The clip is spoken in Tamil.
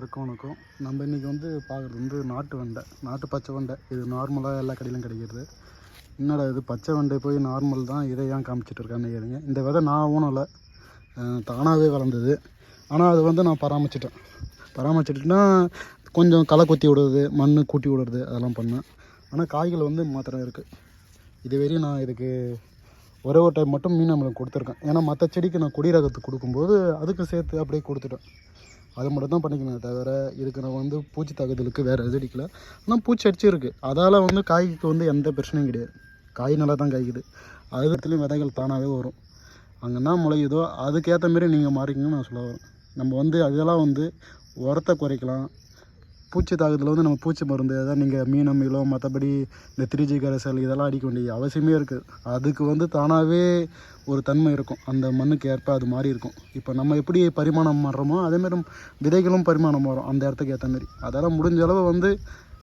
வணக்கம். நம்ம இன்றைக்கி பார்க்குறது நாட்டு வெண்டை, நாட்டு பச்சை வெண்டை. இது நார்மலாக எல்லா கடையிலும் கிடைக்கிறது. என்னடா இது பச்சை வெண்டை போய் நார்மல் தான், இதை ஏன் காமிச்சிட்டு இருக்கான்னு கேளுங்க. இந்த விதை நான் ஊனலை, தானாகவே வளர்ந்தது. ஆனால் அது நான் பராமரிச்சிட்டுனா கொஞ்சம் களை கொத்தி விடுறது, மண் கூட்டி விடுறது, அதெல்லாம் பண்ணேன். ஆனால் காய்கள் மாத்திரம் இருக்குது. இதுவரையும் நான் இதுக்கு ஒரே ஒரு டைம் மட்டும் மீன் நம்மளுக்கு கொடுத்துருக்கேன். ஏன்னா மற்ற செடிக்கு நான் கொடி ரகத்துக்கு கொடுக்கும்போது அதுக்கு சேர்த்து அப்படியே கொடுத்துட்டேன். அது மட்டும் தான் பண்ணிக்கணும். தவிர இதுக்கு நான் பூச்சி தாக்குதலுக்கு வேறு எது அடிக்கல. ஆனால் பூச்சி அடிச்சிருக்கு. அதால் காய்க்கு எந்த பிரச்சனையும் கிடையாது. காய் நல்லா தான் காய்க்குது. அதுலேயும் விதைகள் தானாகவே வரும். அங்கே என்ன முளையுதோ அதுக்கேற்ற மாரி நீங்கள் மாறிக்கணும்னு நான் சொல்ல வரேன். நம்ம அதெல்லாம் உரத்தை குறைக்கலாம். பூச்சி தாக்குதல் நம்ம பூச்சி மருந்து எதாவது நீங்கள் மீனோ மற்றபடி இந்த 3G கரைசல் இதெல்லாம் அடிக்க வேண்டிய அவசியமே இருக்குது. அதுக்கு தானாகவே ஒரு தன்மை இருக்கும். அந்த மண்ணுக்கு ஏற்ப அது மாதிரி இருக்கும். இப்போ நம்ம எப்படி பரிமாணம் மாறுறோமோ அதேமாரி விதைகளும் பரிமாணம் வரும் அந்த இடத்துக்கு ஏற்ற மாரி. அதெல்லாம் முடிஞ்ச அளவு